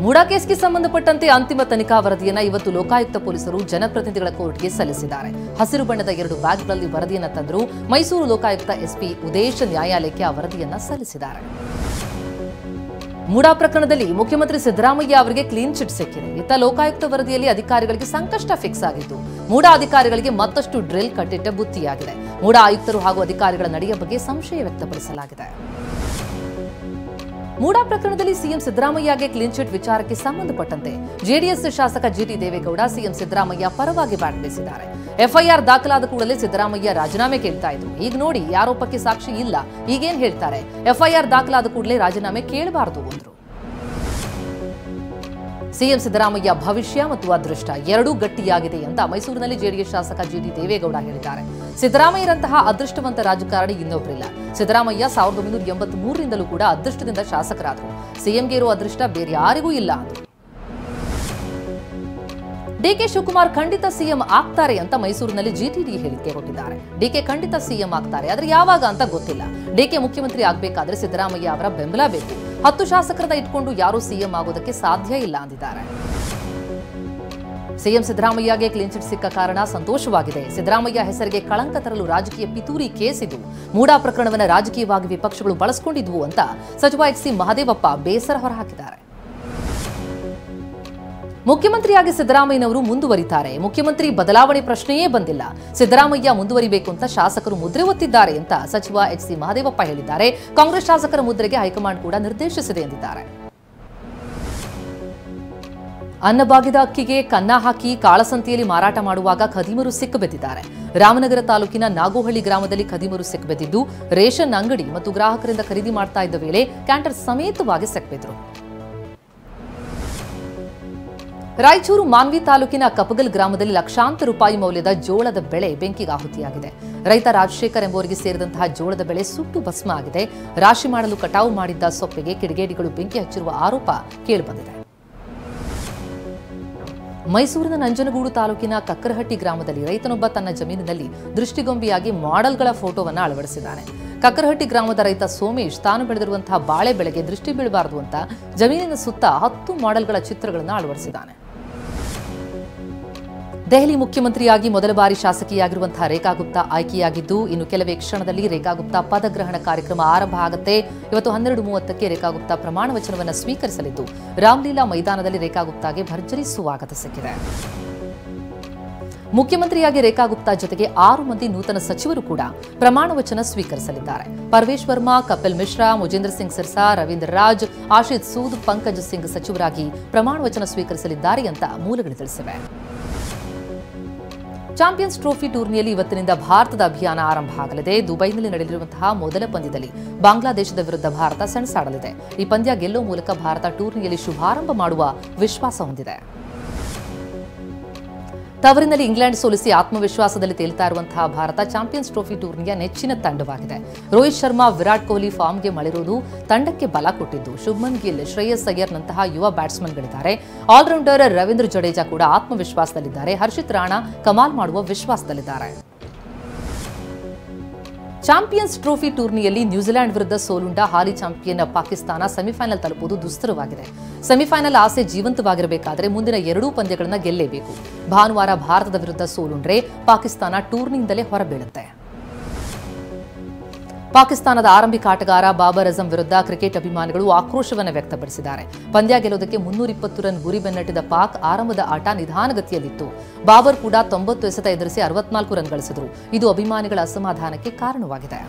ಮೂಡಾ ಕೇಸ್ಗೆ ಸಂಬಂಧಪಟ್ಟಂತೆ ಅಂತಿಮ ತನಿಖಾ ವರದಿಯನ್ನು ಇವತ್ತು ಲೋಕಾಯುಕ್ತ ಪೊಲೀಸರು ಜನಪ್ರತಿನಿಧಿಗಳ ಕೋರ್ಟ್ಗೆ ಸಲ್ಲಿಸಿದ್ದಾರೆ. ಹಸಿರು ಬಣ್ಣದ 2 ಬ್ಯಾಗ್ಗಳಲ್ಲಿ ವರದಿಯನ್ನು ತಂದರು. ಮೈಸೂರು ಲೋಕಾಯುಕ್ತ ಎಸ್ಪಿ ಉದೇಶ್ ನ್ಯಾಯಾಲಯಕ್ಕೆ ಆ ವರದಿಯನ್ನು ಸಲ್ಲಿಸಿದ್ದಾರೆ. ಮೂಡಾ ಪ್ರಕರಣದಲ್ಲಿ ಮುಖ್ಯಮಂತ್ರಿ ಸಿದ್ದರಾಮಯ್ಯ ಅವರಿಗೆ ಕ್ಲೀನ್ ಚಿಟ್ ಸಿಕ್ಕಿದೆ. ಇತ್ತ ಲೋಕಾಯುಕ್ತ ವರದಿಯಲ್ಲಿ ಅಧಿಕಾರಿಗಳಿಗೆ ಸಂಕಷ್ಟ ಫಿಕ್ಸ್ ಆಗಿದ್ದು ಮೂಡಾ ಅಧಿಕಾರಿಗಳಿಗೆ ಮತ್ತಷ್ಟು ಡ್ರಿಲ್ ಕಟ್ಟಿಟ್ಟ ಬುತ್ತಿಯಾಗಿದೆ. ಮೂಡಾ ಆಯುಕ್ತರು ಹಾಗೂ ಅಧಿಕಾರಿಗಳ ನಡೆಯ ಬಗ್ಗೆ ಸಂಶಯ ವ್ಯಕ್ತಪಡಿಸಲಾಗಿದೆ. ಮೂಡಾ ಪ್ರಕರಣದಲ್ಲಿ ಸಿಎಂ ಸಿದ್ದರಾಮಯ್ಯಗೆ ಕ್ಲೀನ್ ಚಿಟ್ ವಿಚಾರಕ್ಕೆ ಸಂಬಂಧಪಟ್ಟಂತೆ ಜೆಡಿಎಸ್ ಶಾಸಕ ಜಿಟಿ ದೇವೇಗೌಡ ಸಿಎಂ ಸಿದ್ದರಾಮಯ್ಯ ಪರವಾಗಿ ಬ್ಯಾಟ್ ಬೀಸಿದ್ದಾರೆ. ಎಫ್ಐಆರ್ ದಾಖಲಾದ ಕೂಡಲೇ ಸಿದ್ದರಾಮಯ್ಯ ರಾಜೀನಾಮೆ ಕೇಳ್ತಾ ಇದ್ರು. ಈಗ ನೋಡಿ, ಆರೋಪಕ್ಕೆ ಸಾಕ್ಷಿ ಇಲ್ಲ, ಈಗೇನ್ ಹೇಳ್ತಾರೆ? ಎಫ್ಐಆರ್ ದಾಖಲಾದ ಕೂಡಲೇ ರಾಜೀನಾಮೆ ಕೇಳಬಾರದು ಅಂದ್ರು. ಸಿಎಂ ಸಿದ್ದರಾಮಯ್ಯ ಭವಿಷ್ಯ ಮತ್ತು ಅದೃಷ್ಟ ಎರಡೂ ಗಟ್ಟಿಯಾಗಿದೆ ಅಂತ ಮೈಸೂರಿನಲ್ಲಿ ಜೆಡಿಎಸ್ ಶಾಸಕ ಜಿಟಿ ದೇವೇಗೌಡ ಹೇಳಿದ್ದಾರೆ. ಸಿದ್ದರಾಮಯ್ಯರಂತಹ ಅದೃಷ್ಟವಂತ ರಾಜಕಾರಣಿ ಇನ್ನೊಬ್ಬರಿಲ್ಲ. ಸಿದ್ದರಾಮಯ್ಯ 1983ರಿಂದಲೂ ಕೂಡ ಅದೃಷ್ಟದಿಂದ ಶಾಸಕರಾದರು. ಸಿಎಂಗೆ ಇರೋ ಅದೃಷ್ಟ ಬೇರೆ ಯಾರಿಗೂ ಇಲ್ಲ ಅಂದರು. ಡಿಕೆ ಶಿವಕುಮಾರ್ ಖಂಡಿತ ಸಿಎಂ ಆಗ್ತಾರೆ ಅಂತ ಮೈಸೂರಿನಲ್ಲಿ ಜಿಟಿಡಿ ಹೇಳಿಕೆ ಕೊಟ್ಟಿದ್ದಾರೆ. ಡಿಕೆ ಖಂಡಿತ ಸಿಎಂ ಆಗ್ತಾರೆ, ಆದ್ರೆ ಯಾವಾಗ ಅಂತ ಗೊತ್ತಿಲ್ಲ. ಡಿಕೆ ಮುಖ್ಯಮಂತ್ರಿ ಆಗಬೇಕಾದ್ರೆ ಸಿದ್ದರಾಮಯ್ಯ ಅವರ ಬೆಂಬಲ ಬೇಕು. 10 ಶಾಸಕರನ್ನ ಇಟ್ಕೊಂಡು ಯಾರೂ ಸಿಎಂ ಆಗೋದಕ್ಕೆ ಸಾಧ್ಯ ಇಲ್ಲ ಅಂದಿದ್ದಾರೆ. ಸಿಎಂ ಸಿದ್ದರಾಮಯ್ಯಗೆ ಕ್ಲೀನ್ ಚಿಟ್ ಸಿಕ್ಕ ಕಾರಣ ಸಂತೋಷವಾಗಿದೆ. ಸಿದ್ದರಾಮಯ್ಯ ಹೆಸರಿಗೆ ಕಳಂಕ ತರಲು ರಾಜಕೀಯ ಪಿತೂರಿ ಕೇಸ್ ಇದು. ಮೂಡಾ ಪ್ರಕರಣವನ್ನು ರಾಜಕೀಯವಾಗಿ ವಿಪಕ್ಷಗಳು ಬಳಸಿಕೊಂಡಿದ್ವು ಅಂತ ಸಚಿವ ಎಚ್.ಸಿ. ಮಹದೇವಪ್ಪ ಬೇಸರ ಹೊರಹಾಕಿದ್ದಾರೆ. ಮುಖ್ಯಮಂತ್ರಿಯಾಗಿ ಸಿದ್ದರಾಮಯ್ಯನವರು ಮುಂದುವರಿತಾರೆ. ಮುಖ್ಯಮಂತ್ರಿ ಬದಲಾವಣೆ ಪ್ರಶ್ನೆಯೇ ಬಂದಿಲ್ಲ. ಸಿದ್ದರಾಮಯ್ಯ ಮುಂದುವರಿಬೇಕು ಅಂತ ಶಾಸಕರು ಮುದ್ರೆ ಒತ್ತಿದ್ದಾರೆ ಅಂತ ಸಚಿವ ಎಚ್.ಸಿ. ಮಹದೇವಪ್ಪ ಹೇಳಿದ್ದಾರೆ. ಕಾಂಗ್ರೆಸ್ ಶಾಸಕರ ಮುದ್ರೆಗೆ ಹೈಕಮಾಂಡ್ ಕೂಡ ನಿರ್ದೇಶಿಸಿದೆ ಎಂದಿದ್ದಾರೆ. ಅನ್ನಬಾಗಿದ ಅಕ್ಕಿಗೆ ಕನ್ನ ಹಾಕಿ ಕಾಳಸಂತೆಯಲ್ಲಿ ಮಾರಾಟ ಮಾಡುವಾಗ ಖದೀಮರು ಸಿಕ್ಕಬಿದ್ದಿದ್ದಾರೆ. ರಾಮನಗರ ತಾಲೂಕಿನ ನಾಗೋಹಳ್ಳಿ ಗ್ರಾಮದಲ್ಲಿ ಖದೀಮರು ಸಿಕ್ಕಬಿದ್ದಿದ್ದು ರೇಷನ್ ಅಂಗಡಿ ಮತ್ತು ಗ್ರಾಹಕರಿಂದ ಖರೀದಿ ಮಾಡ್ತಾ ಇದ್ದ ವೇಳೆ ಕ್ಯಾಂಟರ್ ಸಮೇತವಾಗಿ ಸಿಕ್ಕಿಬಿದ್ರು. ರಾಯಚೂರು ಮಾನ್ವಿ ತಾಲೂಕಿನ ಕಪಗಲ್ ಗ್ರಾಮದಲ್ಲಿ ಲಕ್ಷಾಂತರ ರೂಪಾಯಿ ಮೌಲ್ಯದ ಜೋಳದ ಬೆಳೆ ಬೆಂಕಿಗೆ ಆಹುತಿಯಾಗಿದೆ. ರೈತ ರಾಜಶೇಖರ್ ಎಂಬುವರಿಗೆ ಸೇರಿದಂತಹ ಜೋಳದ ಬೆಳೆ ಸುಟ್ಟು ಭಸ್ಮ ಆಗಿದೆ. ರಾಶಿ ಮಾಡಲು ಕಟಾವು ಮಾಡಿದ್ದ ಸೊಪ್ಪಿಗೆ ಕಿಡಿಗೇಡಿಗಳು ಬೆಂಕಿ ಹಚ್ಚಿರುವ ಆರೋಪ ಕೇಳಿಬಂದಿದೆ. ಮೈಸೂರಿನ ನಂಜನಗೂಡು ತಾಲೂಕಿನ ಕಕ್ಕರಹಟ್ಟಿ ಗ್ರಾಮದಲ್ಲಿ ರೈತನೊಬ್ಬ ತನ್ನ ಜಮೀನಿನಲ್ಲಿ ದೃಷ್ಟಿಗೊಂಬೆಯಾಗಿ ಮಾಡೆಲ್ಗಳ ಫೋಟೋವನ್ನು ಅಳವಡಿಸಿದ್ದಾನೆ. ಕಕ್ಕರಹಟ್ಟಿ ಗ್ರಾಮದ ರೈತ ಸೋಮೇಶ್ ತಾನು ಬೆಳೆದಿರುವಂತಹ ಬಾಳೆ ಬೆಳೆಗೆ ದೃಷ್ಟಿ ಬೀಳಬಾರದು ಅಂತ ಜಮೀನಿನ ಸುತ್ತ 10 ಮಾಡೆಲ್ಗಳ ಚಿತ್ರಗಳನ್ನು ಅಳವಡಿಸಿದ್ದಾನೆ. ದೆಹಲಿ ಮುಖ್ಯಮಂತ್ರಿಯಾಗಿ ಮೊದಲ ಬಾರಿ ಶಾಸಕಿಯಾಗಿರುವಂತಹ ರೇಖಾ ಗುಪ್ತಾ ಆಯ್ಕೆಯಾಗಿದ್ದು ಇನ್ನು ಕೆಲವೇ ಕ್ಷಣದಲ್ಲಿ ರೇಖಾ ಗುಪ್ತಾ ಪದಗ್ರಹಣ ಕಾರ್ಯಕ್ರಮ ಆರಂಭ ಆಗುತ್ತೆ. ಇವತ್ತು 12:30ಕ್ಕೆ ರೇಖಾ ಗುಪ್ತಾ ಪ್ರಮಾಣ ವಚನವನ್ನು ಸ್ವೀಕರಿಸಲಿದ್ದು ರಾಮಲೀಲಾ ಮೈದಾನದಲ್ಲಿ ರೇಖಾ ಗುಪ್ತಾಗೆ ಭರ್ಜರಿ ಸ್ವಾಗತ ಸಿಕ್ಕಿದೆ. ಮುಖ್ಯಮಂತ್ರಿಯಾಗಿ ರೇಖಾ ಗುಪ್ತಾ ಜೊತೆಗೆ 6 ಮಂದಿ ನೂತನ ಸಚಿವರು ಕೂಡ ಪ್ರಮಾಣ ವಚನ ಸ್ವೀಕರಿಸಲಿದ್ದಾರೆ. ಪರ್ವೇಶ್ ವರ್ಮಾ, ಕಪಿಲ್ ಮಿಶ್ರಾ, ಮುಜೇಂದ್ರ ಸಿಂಗ್ ಸಿರ್ಸಾ, ರವೀಂದ್ರ ರಾಜ್, ಆಶಿತ್ ಸೂದ್, ಪಂಕಜ್ ಸಿಂಗ್ ಸಚಿವರಾಗಿ ಪ್ರಮಾಣ ವಚನ ಸ್ವೀಕರಿಸಲಿದ್ದಾರೆ ಅಂತ ಮೂಲಗಳು ತಿಳಿಸಿವೆ. ಚಾಂಪಿಯನ್ಸ್ ಟ್ರೋಫಿ ಟೂರ್ನಿಯಲ್ಲಿ ಇವತ್ತಿನಿಂದ ಭಾರತದ ಅಭಿಯಾನ ಆರಂಭ ಆಗಲಿದೆ. ದುಬೈನಲ್ಲಿ ನಡೆಯಲಿರುವಂತಹ ಮೊದಲ ಪಂದ್ಯದಲ್ಲಿ ಬಾಂಗ್ಲಾದೇಶದ ವಿರುದ್ಧ ಭಾರತ ಸೆಣಸಾಡಲಿದೆ. ಈ ಪಂದ್ಯ ಗೆಲ್ಲುವ ಮೂಲಕ ಭಾರತ ಟೂರ್ನಿಯಲ್ಲಿ ಶುಭಾರಂಭ ಮಾಡುವ ವಿಶ್ವಾಸ ಹೊಂದಿದೆ. ತವರಿನಲ್ಲಿ ಇಂಗ್ಲೆಂಡ್ ಸೋಲಿಸಿ ಆತ್ಮವಿಶ್ವಾಸದಲ್ಲಿ ತೇಲ್ತಾ ಇರುವಂತಹ ಭಾರತ ಚಾಂಪಿಯನ್ಸ್ ಟ್ರೋಫಿ ಟೂರ್ನಿಯ ನೆಚ್ಚಿನ ತಂಡವಾಗಿದೆ. ರೋಹಿತ್ ಶರ್ಮಾ, ವಿರಾಟ್ ಕೊಹ್ಲಿ ಫಾರ್ಮ್ಗೆ ಮಳಿರುವುದು ತಂಡಕ್ಕೆ ಬಲ ಕೊಟ್ಟಿದ್ದು ಶುಭ್ಮನ್ ಗಿಲ್, ಶ್ರೇಯಸ್ ಅಯ್ಯರ್ ನಂತಹ ಯುವ ಬ್ಯಾಟ್ಸ್ಮನ್ಗಳಿದ್ದಾರೆ. ಆಲ್ರೌಂಡರ್ ರವೀಂದ್ರ ಜಡೇಜಾ ಕೂಡ ಆತ್ಮವಿಶ್ವಾಸದಲ್ಲಿದ್ದಾರೆ. ಹರ್ಷಿತ್ ರಾಣಾ ಕಮಾಲ್ ಮಾಡುವ ವಿಶ್ವಾಸದಲ್ಲಿದ್ದಾರೆ. ಚಾಂಪಿಯನ್ಸ್ ಟ್ರೋಫಿ ಟೂರ್ನಿಯಲ್ಲಿ ನ್ಯೂಜಿಲೆಂಡ್ ವಿರುದ್ಧ ಸೋಲುಂಡ ಹಾಲಿ ಚಾಂಪಿಯನ್ ಪಾಕಿಸ್ತಾನ ಸೆಮಿಫೈನಲ್ ತಲುಪುವುದು ದುಸ್ತರವಾಗಿದೆ. ಸೆಮಿಫೈನಲ್ ಆಸೆ ಜೀವಂತವಾಗಿರಬೇಕಾದರೆ ಮುಂದಿನ 2 ಪಂದ್ಯಗಳನ್ನು ಗೆಲ್ಲೇಬೇಕು. ಭಾನುವಾರ ಭಾರತದ ವಿರುದ್ಧ ಸೋಲುಂಡ್ರೆ ಪಾಕಿಸ್ತಾನ ಟೂರ್ನಿಯಿಂದಲೇ ಹೊರಬೀಳುತ್ತೆ. ಪಾಕಿಸ್ತಾನದ ಆರಂಭಿಕ ಆಟಗಾರ ಬಾಬರ್ ಅಜಂ ವಿರುದ್ಧ ಕ್ರಿಕೆಟ್ ಅಭಿಮಾನಿಗಳು ಆಕ್ರೋಶವನ್ನು ವ್ಯಕ್ತಪಡಿಸಿದ್ದಾರೆ. ಪಂದ್ಯ ಗೆಲ್ಲುವುದಕ್ಕೆ 320 ರನ್ ಗುರಿ ಬೆನ್ನಟ್ಟಿದ ಪಾಕ್ ಆರಂಭದ ಆಟ ನಿಧಾನಗತಿಯಲ್ಲಿತ್ತು. ಬಾಬರ್ ಕೂಡ 90 ಎಸೆತ ಎದುರಿಸಿ 64 ರನ್ ಗಳಿಸಿದರು. ಇದು ಅಭಿಮಾನಿಗಳ ಅಸಮಾಧಾನಕ್ಕೆ ಕಾರಣವಾಗಿದೆ.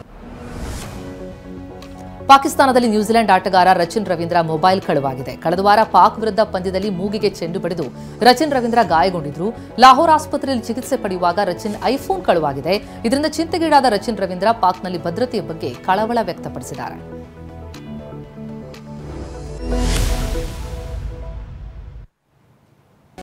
ಪಾಕಿಸ್ತಾನದಲ್ಲಿ ನ್ಯೂಜಿಲೆಂಡ್ ಆಟಗಾರ ರಚಿನ್ ರವೀಂದ್ರ ಮೊಬೈಲ್ ಕಳುವಾಗಿದೆ. ಕಳೆದ ವಾರ ಪಾಕ್ ವಿರುದ್ಧ ಪಂದ್ಯದಲ್ಲಿ ಮೂಗಿಗೆ ಚೆಂಡು ಬಡಿದು ರಚಿನ್ ರವೀಂದ್ರ ಗಾಯಗೊಂಡಿದ್ರು. ಲಾಹೋರ್ ಆಸ್ಪತ್ರೆಯಲ್ಲಿ ಚಿಕಿತ್ಸೆ ಪಡೆಯುವಾಗ ರಚಿನ್ ಐಫೋನ್ ಕಳುವಾಗಿದೆ. ಇದರಿಂದ ಚಿಂತೆಗೀಡಾದ ರಚಿನ್ ರವೀಂದ್ರ ಪಾಕ್ನಲ್ಲಿ ಭದ್ರತೆಯ ಬಗ್ಗೆ ಕಳವಳ ವ್ಯಕ್ತಪಡಿಸಿದ್ದಾರೆ.